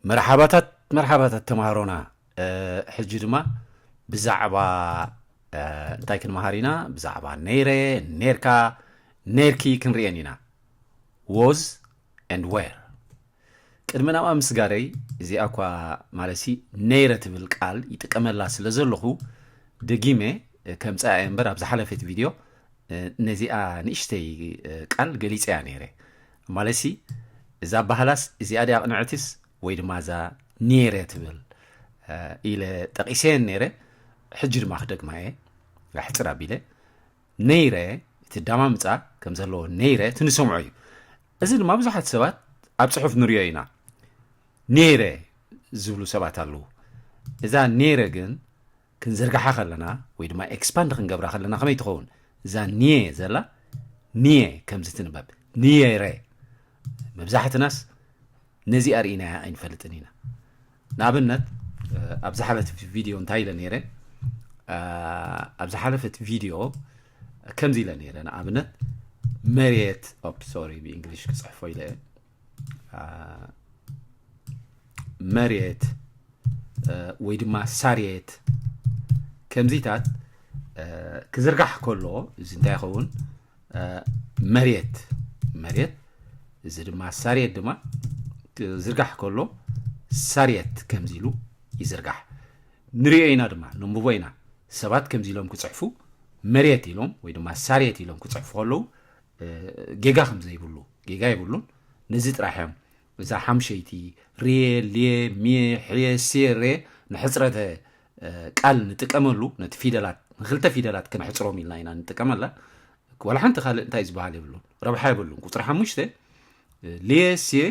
مرحبات تمهرونا حجي دما بزعبا انتاي كنمهارينا بزعبا نيري نيركا نيركي كنريانينا was and where ቅድመና ምስጋረይ እዚ አኳ ማለሲ ነይረ ትብል ቃል ይጥቀመላ ስለዘለኹ ደጊሜ ከምፃያ እምበር ኣብ ዝሓለፈት ቪድዮ ነዚኣ ንእሽተይ ቃል ገሊፀያ ነይረ ማለሲ እዛ ባህላስ እዚኣ ዲኣ ቅንዕትስ ወይ ድማ ዛ ነይረ ትብል ኢለ ጠቂሰን ነይረ ሕጂ ድማ ክደግማየ ሕፅር ኣቢለ ነይረ ትዳማምፃ ከም ዘለዎ ነይረ ትንሰምዖ እዩ እዚ ድማ ብዙሓት ሰባት ኣብ ፅሑፍ ንሪኦ ኢና ነይረ ዝብሉ ሰባት ኣለዉ እዛ ነይረ ግን ክንዘርግሓ ከለና ወይ ድማ ኤክስፓንድ ክንገብራ ከለና ከመይ ትኸውን እዛ ኒየ ዘላ ኒየ ከምዚ ትንበብ ኒየረ መብዛሕትናስ ነዚ ኣርኢና ኣይንፈልጥን ኢና ንኣብነት ኣብ ዝሓለፈት ቪድዮ እንታይ ኢለ ነይረ ኣብ ዝሓለፈት ቪድዮ ከምዚ ኢለ ነይረ ንኣብነት መሬት ሶሪ ብእንግሊሽ ክፅሕፎ ኢለ መሬት ወይ ድማ ሳሬት ከምዚታት ክዝርጋሕ ከሎ እዚ እንታይ ይኸውን መሬት እዚ ድማ ሳሬት ድማ ዝርጋሕ ከሎ ሳሬት ከምዚ ኢሉ ይዝርጋሕ ንሪኦ ኢና ድማ ንንብቦ ኢና ሰባት ከምዚ ኢሎም ክፅሕፉ መሬት ኢሎም ወይ ድማ ሳሬት ኢሎም ክፅሕፉ ከለዉ ጌጋ ከምዘይብሉ ጌጋ ይብሉን ነዚ ጥራሕዮም እዛ ሓምሸይቲ ርየ ልየ ሚየ ሕየ ሴሬ ንሕፅረተ ቃል ንጥቀመሉ ነቲ ፊደላት ንክልተ ፊደላት ከንሕፅሮም ኢልና ኢና ንጥቀመላ ወላ ሓንቲ ካልእ እንታይ ዝበሃል የብሉን ረብሓ የብሉን ቁፅሪ 5 ልየ ስየ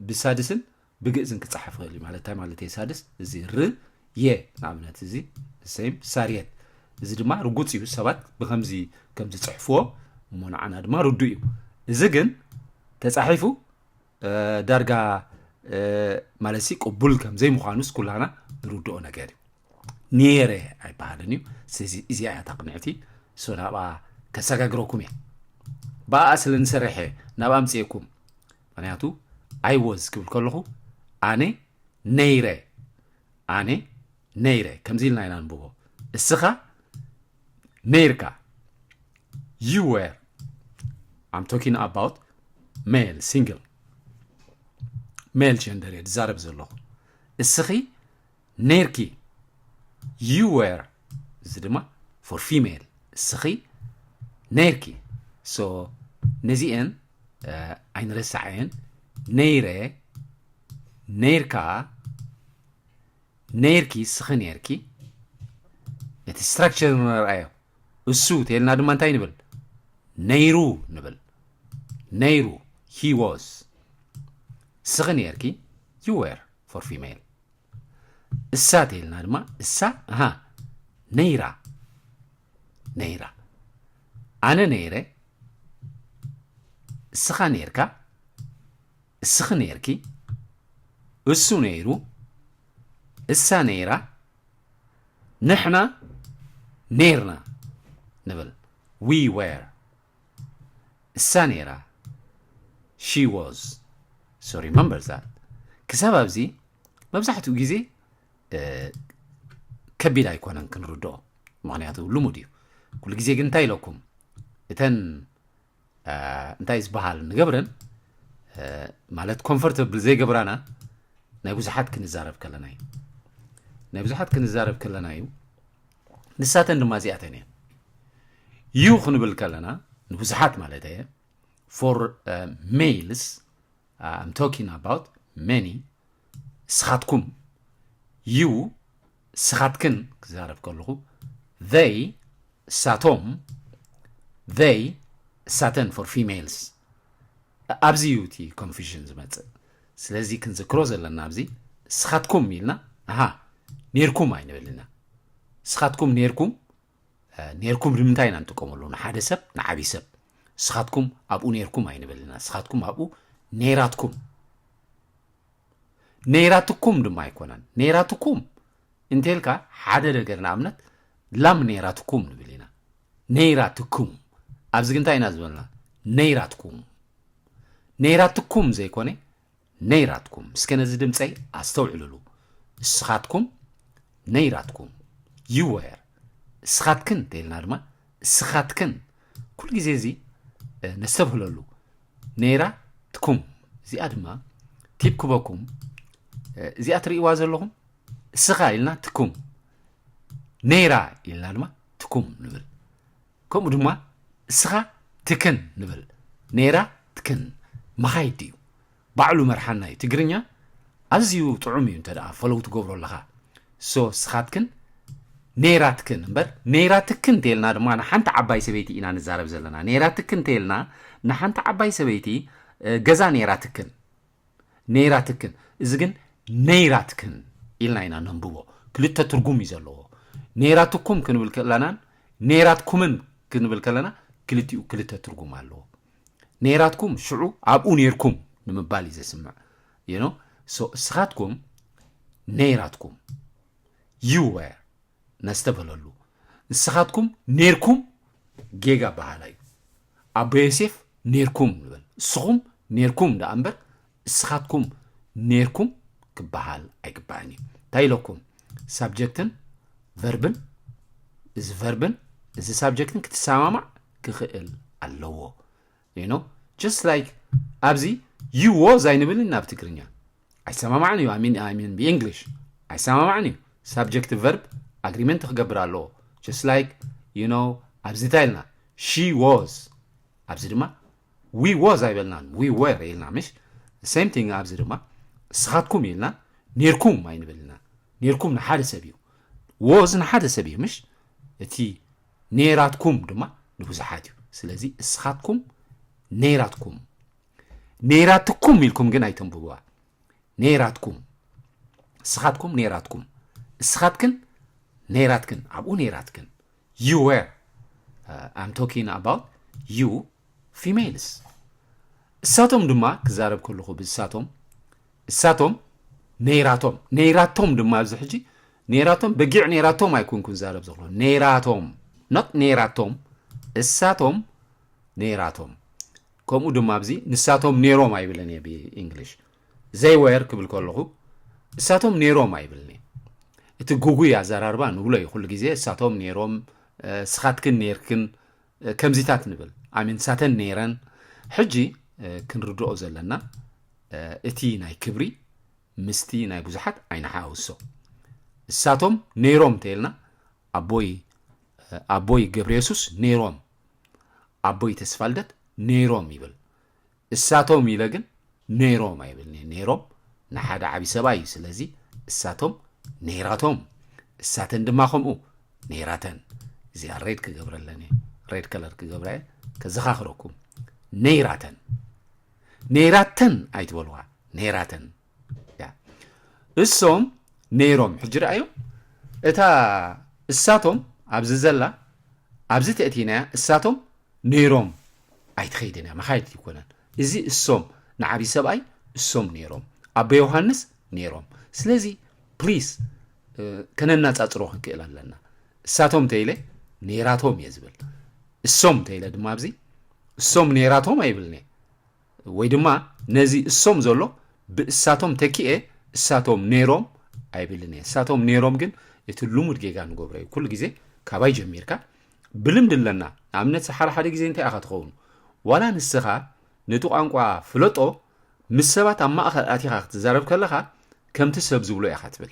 ብሳድስን ብግእዝን ክፀሓፍ ክእል እዩ ማለት ማለት ሳድስ እዚ ር የ ንኣብነት እዚ ሰይም ሳርየት እዚ ድማ ርጉፅ እዩ ሰባት ብከምዚ ከምዚ ፅሕፍዎ እሞ ንዓና ድማ ርዱ እዩ እዚ ግን ተፃሒፉ ዳርጋ ማለሲ ቅቡል ከምዘይ ምዃኑስ ኩላና ንርድኦ ነገር እዩ ነይረ ኣይበሃልን እዩ ስለዚ እዚኣ እያ ታቅንዕቲ ሶ ናብኣ ከሰጋግረኩም እየ ብኣ ስለ ንሰርሐ ናብኣ ምፅየኩም ምክንያቱ ኣይ ወዝ ክብል ከለኹ ኣነ ነይረ ከምዚ ኢልና ኢና ንብቦ እስኻ ነይርካ you were I'm talking about male single male gender ዝዛረብ ዘለኹ እስኺ ነይርኪ you were እዚ ድማ for female እስኺ ነይርኪ so ነዚአን ኣይንረሳዕየን ነይረ ነይርካ ነይርኪ እስኺ ነይርኪ እቲ ስትራክቸር ንርአዮ እሱ ተልና ድማ እንታይ ንብል ነይሩ ንብል ነይሩ he was እስኺ ነይርኪ you were for female እሳ ተልና ድማ እሳ ነይራ ኣነ ነይረ እስኻ ነይርካ እስኺ ነይርኪ እሱ ነይሩ እሳ ነይራ ንሕና ነይርና ንብል we were እሳ ነይራ she was so remember that ክሳብ ኣብዚ መብዛሕትኡ ግዜ ከቢድ ኣይኮነን ክንርድኦ ምክንያቱ ልሙድ እዩ ኩሉ ግዜ ግን እንታይ ኢለኩም እተን እንታይ ዝበሃል ንገብረን ማለት ኮምፎርተብል ዘይገብራና ናይ ብዙሓት ክንዛረብ ከለና እዩ ንሳተን ድማ እዚኣተን እየን ዩ ክንብል ከለና ንብዙሓት ማለት እየ for males I'm talking about many ስኻትኩም you ስኻትክን ክዛረብ ከለኹ they ሳቶም they ሳተን for females ኣብዚ እዩ እቲ confusion ዝመፅእ ስለዚ ክንዝክሮ ዘለና ኣብዚ ስኻትኩም ኢልና ነርኩም ኣይንበልና ስኻትኩም ነርኩም ንምንታይ ኢና ንጥቀመሉ ንሓደ ሰብ ንዓብይ ሰብ ስኻትኩም ኣብኡ ነርኩም ኣይንበልና ስኻትኩም ኣብኡ ነይራትኩም ድማ ኣይኮነን ነይራትኩም እንተልካ ሓደ ነገር ንኣብነት ላም ነይራትኩም ንብል ኢና ነይራትኩም ኣብዚ እንታይ ኢና ዝበልና ነይራትኩም ዘይኮነ ነይራትኩም እስከነዚ ድምፀይ ኣስተውዕሉሉ እስኻትኩም ነይራትኩም you were እስኻትክን ተይልና ድማ እስኻትክን ኩል ግዜ እዚ ነስተብህለሉ ነይራትኩም እዚኣ ድማ ቲፕ ክበኩም እዚኣ ትርእይዋ ዘለኹም እስኻ ኢልና ትኩም ነይራ ኢልና ድማ ትኩም ንብል ከምኡ ድማ እስኻ ትክን ንብል ነይራ ትክን መኻይድ እዩ ባዕሉ መርሓና እዩ ትግርኛ ኣዝዩ ጥዑም እዩ እንተደኣ ፈለው ትገብሮ ኣለኻ ሶ እስኻትክን ነይራትክን እምበር ነይራትክን ተይልና ድማ ንሓንቲ ዓባይ ሰበይቲ ኢና ንዛረብ ዘለና ነይራትክን ተይልና ንሓንቲ ዓባይ ሰበይቲ ገዛ ነይራትክን እዚ ግን ነይራትክን ኢልና ኢና ነንብቦ ክልተ ትርጉም እዩ ዘለዎ ነይራትኩም ክንብል ከለና ነይራትኩምን ክንብል ከለና ክልቲኡ ክልተ ትርጉም ኣለዎ ነይራትኩም ሽዑ ኣብኡ ነይርኩም ንምባል እዩ ዘስምዕ you know so እስኻትኩም ነይራትኩም you were ነስተብህለሉ እስኻትኩም ነይርኩም ጌጋ ባህላ እዩ ኣቦ ዮሴፍ ነይርኩም ንብል እስኹም ነይርኩም ዳ እምበር እስኻትኩም ነይርኩም ክበሃል ኣይግባእን እዩ እንታይ ኢለኩም ሳብጀክትን ቨርብን እዚ ሳብጀክትን ክትሰማማዕ ክኽእል ኣለዎ you know just like ኣብዚ you was ኣይንብል ናብ ትግርኛ ኣይሰማማዕን እዩ I mean በእንግሊሽ ኣይሰማማዕን እዩ ሳብጀክት ቨርብ agreement ክገብር ኣለዎ just like you know ኣብዚ ታይልና she was ኣብዚ ድማ we was ኣይበልናን we were ኢልና ምሽ same thing ኣብዚ ድማ እስኻትኩም ኢልና ነይርኩም ኣይንብልና ነይርኩም ንሓደ ሰብ እዩ was ንሓደ ሰብ እዩ ምሽ እቲ ነይራትኩም ድማ ንብዙሓት እዩ ስለዚ እስኻትኩም ነይራትኩም ኢልኩም ግን ኣይተንብብዋ ነይራትኩም እስኻትኩም ነይራትኩም እስኻትክን ነይራትክን ኣብኡ ነይራትክን you were I'm talking about you females እሳቶም ድማ ክዛረብ ከለኹ ብእሳቶም ነይራቶም ድማ ኣብዚ ሕጂ ነይራቶም በጊዕ ነይራቶም ኣይኮንኩን ዛረብ ዘኽሎ ነይራቶም not ነይራቶም እሳቶም ነይራቶም ከምኡ ድማ ኣብዚ ንሳቶም ነይሮም ኣይብለን እየ ብእንግሊሽ they were ክብል ከለኹ እሳቶም ነይሮም ኣይብልኒ እቲ ጉጉይ ኣዘራርባ ንብሎ እዩ ኩሉ ግዜ እሳቶም ነይሮም እስኻትክን ነይርክን ከምዚታት ንብል ኣሚን ሳተን ነይረን ሕጂ ክንርድኦ ዘለና እቲ ናይ ክብሪ ምስቲ ናይ ብዙሓት ኣይነሓውሶ እሳቶም ነይሮም ተይልና ኣቦይ ገብረ የሱስ ነይሮም ኣቦይ ተስፋልደት ነይሮም ይብል እሳቶም ኢለ ግን ነይሮም ኣይብልኒ ነይሮም ንሓደ ዓቢ ሰብኣይ እዩ ስለዚ እሳቶም ነይራቶም እሳተን ድማ ከምኡ ነይራተን እዚኣ ሬድ ክገብረለኒ ሬድ ከለር ክገብረ ከዘኻኽረኩም ነይራተን ኣይትበልዋ ነይራተን እሶም ነይሮም ሕጂ ረኣዩ እታ እሳቶም ኣብዚ ዘላ ኣብዚ ተእቲናያ እሳቶም ነይሮም ኣይትኸይድን እያ መኻይድ ይኮነን እዚ እሶም ንዓቢ ሰብኣይ እሶም ነይሮም ኣቦ ዮሃንስ ነይሮም ስለዚ ፕሊዝ ከነናፃፅሮ ክንክእል ኣለና እሳቶም ተይለ ነይራቶም እየ ዝብል እሶም ተይለ ድማ ኣብዚ እሶም ነይራቶም ኣይብልኒ ወይ ድማ ነዚ እሶም ዘሎ ብእሳቶም ተኪኤ እሳቶም ነይሮም ኣይብልኒ እሳቶም ነይሮም ግን እቲ ልሙድ ጌጋ ንገብሮ እዩ ኩሉ ግዜ ካባይ ጀሚርካ ብልምድ ኣለና ንኣብነት ሓደ ግዜ እንታይ ኢኻ ትኸውን ዋላ ንስኻ ነቲ ቋንቋ ፍለጦ ምስ ሰባት ኣብ ማእኸል ኣቲኻ ክትዛረብ ከለኻ ከምቲ ሰብ ዝብሎ ኢኻ ትብል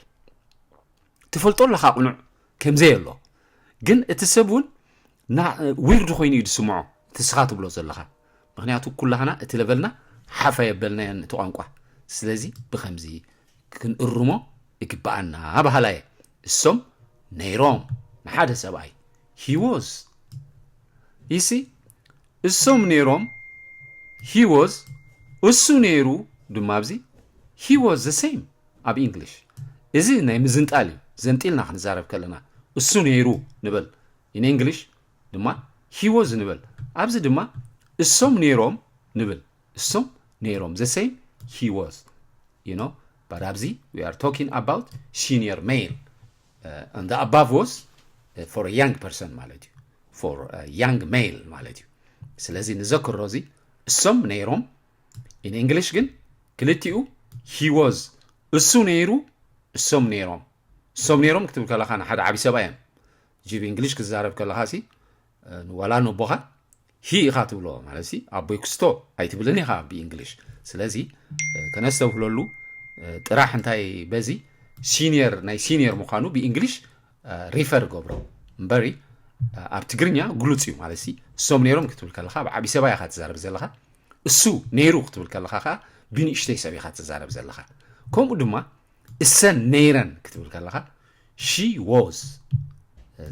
ትፈልጦ ኣለኻ ቁኑዕ ከምዘይ ኣሎ ግን እቲ ሰብ እውን ዊርድ ኮይኑ እዩ ዝስምዖ እቲ ስኻ ትብሎ ዘለኻ ምክንያቱ ኩላህና እቲ ለበልና ሓፋ የበልና እቲ ቋንቋ ስለዚ ብከምዚ ክንእርሞ ይግባአና ባህላየ እሶም ነይሮም ንሓደ ሰብኣይ he was you see እሶም ነይሮም he was እሱ ነይሩ ድማ ኣብዚ he was the same ኣብ እንግሊሽ እዚ ናይ ምዝንጣል እዩ ዘንጢልና ክንዛረብ ከለና እሱ ነይሩ ንብል in english ድማ he was ንብል ኣብዚ ድማ እሶም ነይሮም ንብል እሶም ነይሮም the same he was you know but ኣብዚ we are talking about senior male and the above was for a young person ማለት እዩ for a young male ማለት እዩ ስለዚ ንዘክሮ እዚ እሶም ነይሮም in english ግን ክልቲኡ he was እሱ ነይሩ እሶም ነይሮም ክትብል ከለኻ ንሓደ ዓቢ ሰብኣይ እዮም ጂ ብእንግሊሽ ክዛረብ ከለኻ ሲ ዋላ ንቦኻ ሂ ኢኻ ትብሎ ማለት ሲ ኣቦይ ክስቶ ኣይትብልን ኢኻ ብእንግሊሽ ስለዚ ከነስተውህለሉ ጥራሕ እንታይ በዚ ሲኒየር ናይ ሲኒየር ምዃኑ ብእንግሊሽ ሪፈር ገብሮ እምበሪ ኣብ ትግርኛ ግሉፅ እዩ ማለት ሲ እሶም ነይሮም ክትብል ከለኻ ብዓቢ ሰብኣይ ኢኻ ትዛረብ ዘለኻ እሱ ነይሩ ክትብል ከለኻ ከዓ ብንእሽተይ ሰብ ኢኻ ትዛረብ ዘለኻ ከምኡ ድማ እሰን ነይረን ክትብል ከለኻ she was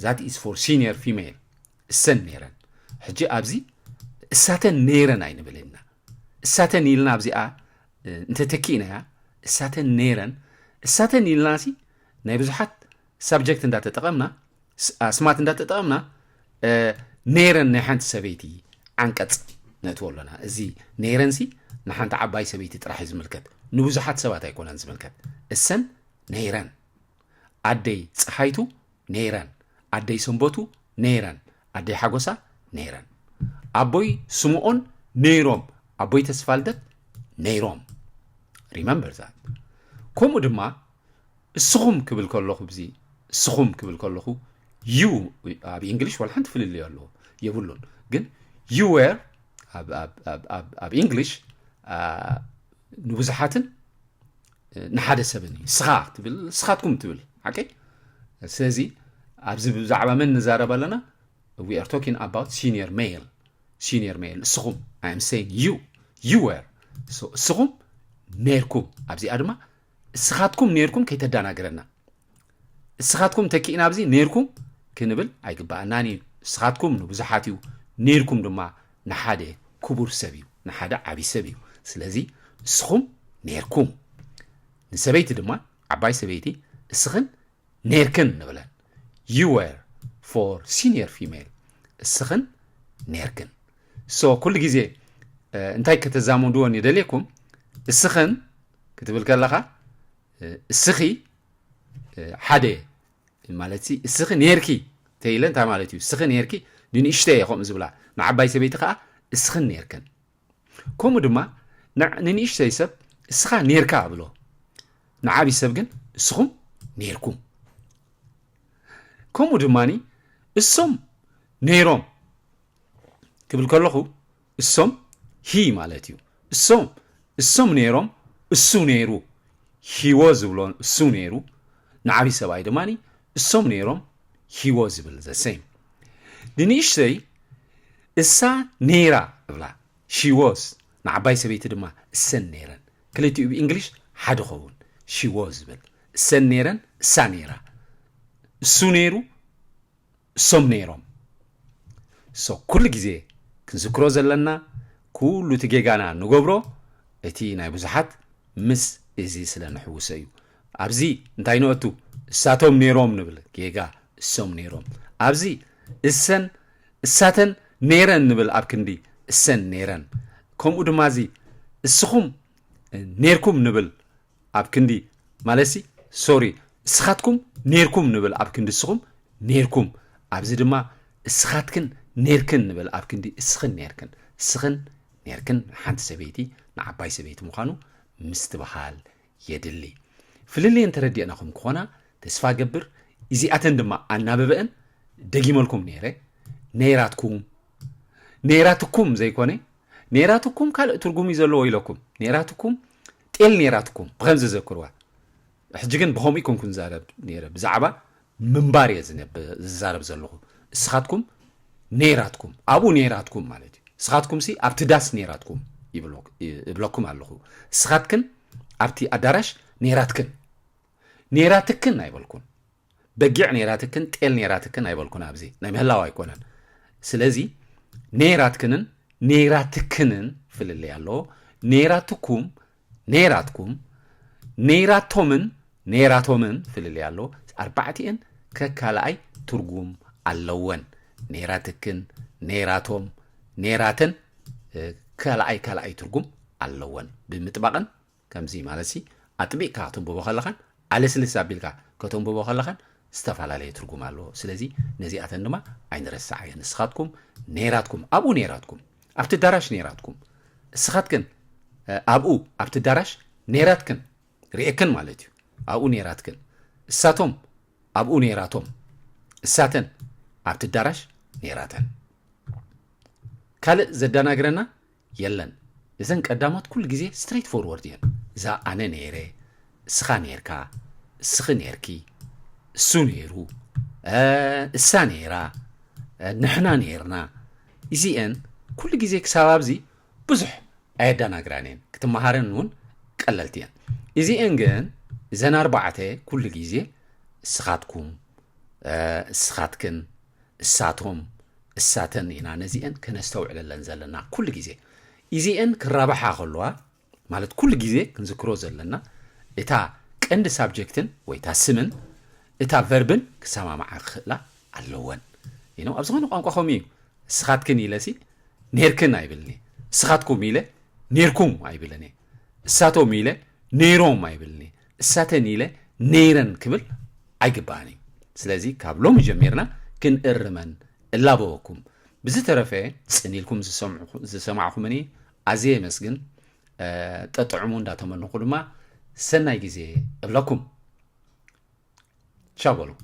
that is for senior female እሰን ነይረን ሕጂ ኣብዚ እሳተን ነይረን ኣይንብልና እሳተን ኢልና ኣብዚኣ እንተተኪእናያ እሳተን ነይረን እሳተን ኢልና ሲ ናይ ብዙሓት ሳብጀክት እንዳተጠቐምና ኣስማት እንዳተጠቐምና ነይረን ናይ ሓንቲ ሰበይቲ ዓንቀጽ ነትወለና እዚ ነይረን ሲ ንሓንቲ ዓባይ ሰበይቲ ጥራሕ ዝምልከት ንብዙሓት ሰባት ኣይኮነን ዝምልከት እሰን ነይረን ኣደይ ፀሓይቱ ነይረን ኣደይ ሰንበቱ ነይረን ኣደይ ሓጎሳ ነይረን ኣቦይ ስምዖን ነይሮም ኣቦይ ተስፋልደት ነይሮም ሪመምበር ዛት ከምኡ ድማ እስኹም ክብል ከለኹ ብዚ እስኹም ክብል ከለኹ ዩ ኣብ እንግሊሽ ወላ ሓንቲ ፍልልዩ ኣለዎ የብሉን ግን ዩ ዌር ኣብ እንግሊሽ ንብዙሓትን ንሓደ ሰብን እዩ ስኻ ትብል ስኻትኩም ትብል ሓቂ ስለዚ ኣብዚ ብዛዕባ መን ንዛረብ ኣለና we are talking about senior male እስኹም I am saying you were so እስኹም ነርኩም ኣብዚኣ ድማ እስኻትኩም ነርኩም ከይተዳናገረና እስኻትኩም ተኪእና ኣብዚ ነርኩም ክንብል ኣይግባእናኒ እስኻትኩም ንብዙሓት እዩ ነርኩም ድማ ንሓደ ክቡር ሰብ እዩ ንሓደ ዓቢ ሰብ እዩ ስለዚ እስኹም ነርኩም ንሰበይቲ ድማ ዓባይ ሰበይቲ እስኽን ነርክን ንብለን you were for senior female እስኽን ነርክን so ኩሉ ግዜ እንታይ ከተዛመዱዎን ይደልየኩም እስኽን ክትብል ከለኻ እስኺ ሓደ ማለት ሲ እስኺ ነርኪ ተይለ እንታይ ማለት እዩ እስኺ ነርኪ ንንእሽተይ ኢኹም ዝብላ ንዓባይ ሰበይቲ ከዓ እስኽን ነርክን ከምኡ ድማ ንንእሽተይ ሰብ እስኻ ነርካ ብሎ ንዓቢ ሰብ ግን እስኹም ነርኩም ከምኡ ድማኒ እሶም ነይሮም ክብል ከለኹ እሶም ሂ ማለት እዩ እሶም ነይሮም እሱ ነይሩ ሂዎ ዝብሎ እሱ ነይሩ ንዓቢ ሰብኣይ ድማኒ እሶም ነይሮም ሂዎ ዝብል ዘ ሴም ንንእሽተይ እሳ ነይራ ብላ ሺ ወዝ ንዓባይ ሰበይቲ ድማ እሰን ነይረን ክልቲኡ ብእንግሊሽ ሓደ ኸውን ሺ ወዝ ዝብል እሰን ነይረን እሳ ነይራ እሱ ነይሩ እሶም ነይሮም ሶ ኩሉ ግዜ ክንዝክሮ ዘለና ኩሉ እቲ ጌጋና ንገብሮ እቲ ናይ ብዙሓት ምስ እዚ ስለ ንሕውሰ እዩ ኣብዚ እንታይ ንወቱ እሳቶም ነይሮም ንብል ጌጋ እሶም ነይሮም ኣብዚ እሳተን ነይረን ንብል ኣብ ክንዲ እሰን ነይረን ከምኡ ድማ እዚ እስኹም ነርኩም ንብል ኣብ ክንዲ ማለሲ ሶሪ እስኻትኩም ነርኩም ንብል ኣብ ክንዲ እስኹም ነርኩም ኣብዚ ድማ እስኻትክን ነርክን ንብል ኣብ ክንዲ እስኽን ነርክን ሓንቲ ሰበይቲ ንዓባይ ሰበይቲ ምዃኑ ምስትበሃል የድሊ ፍልልየ እንተረዲእናኹም ክኾና ተስፋ ገብር እዚኣተን ድማ ኣናበበአን ደጊመልኩም ነይረ ነይራትኩም ዘይኮነ ነይራትኩም ካልእ ትርጉም እዩ ዘለዎ ኢለኩም ነይራትኩም ጤል ነይራትኩም ብኸምዚ ዘክርዋ ሕጂ ግን ብኸምኡ ኢኩም ክንዛረብ ነይረ ብዛዕባ ምንባር እየ ዝዛረብ ዘለኹ እስኻትኩም ነይራትኩም ኣብኡ ነይራትኩም ማለት እዩ እስኻትኩም ሲ ኣብቲ ዳስ ነይራትኩም ይብለኩም ኣለኹ እስኻትክን ኣብቲ ኣዳራሽ ነይራትክን ኣይበልኩን በጊዕ ነይራትክን ጤል ነይራትክን ኣይበልኩን ኣብዚ ናይ ምህላው ኣይኮነን ስለዚ ነይራትክንን ፍልልይ ኣለዎ ነይራትኩም ነይራቶምን ፍልልይ ኣለዎ ኣርባዕቲአን ከካልኣይ ትርጉም ኣለወን ነይራትክን ነይራቶም ነይራተን ካልኣይ ትርጉም ኣለወን ብምጥባቕን ከምዚ ማለት ሲ ኣጥቢቕካ ክትንብቦ ከለኻን ኣለስልስ ኣቢልካ ከተንብቦ ከለኻን ዝተፈላለዩ ትርጉም ኣለዎ ስለዚ ነዚኣተን ድማ ኣይንረሳዕየን ንስኻትኩም ነይራትኩም ኣብኡ ነይራትኩም ኣብቲ ዳራሽ ነይራትኩም እስኻትክን ኣብኡ ኣብቲ ዳራሽ نيراتكن رئيكن مالتيو أبو نيراتكن الساتهم أبو نيراتهم الساتن عبت الدرش نيراتن كال زدنا قرنا يلن إذن قدامات كل جزء ستريت فورورد يعني إذا أنا نيري سخا نيركا سخ نيركي سو نيرو السا نيرا نحنا نيرنا إزيان كل جزء كسبب زي بزح أيدنا قرانين كتمهارن نون قللتين إزيان جن إذن أربعته كل جزء سخاتكم سخاتكن الساتهم الساتن إنا نزيان كنستوعب لنا كل جزء إزيان كرابحة خلوا مالت كل جزء كنذكرو زلنا إتا كند سابجكتن وإتا سمن إتا فيربن كسامع مع خلا اللون أبزغنو قانقو خميو سخاتكن إلاسي نيركن أيبلني سخاتكم إلى نيركم أيبلني الساتو ميلة نيروم أيبلني الساتن إلى نيرن كبل أيقباني سلازي كابلوم جميرنا كن إرمن اللابوكم بزترفه سنيلكم زسمعكم مني عزي مسجن تطعمون دا تمنو قلما سنة جزي أبلكم شابلو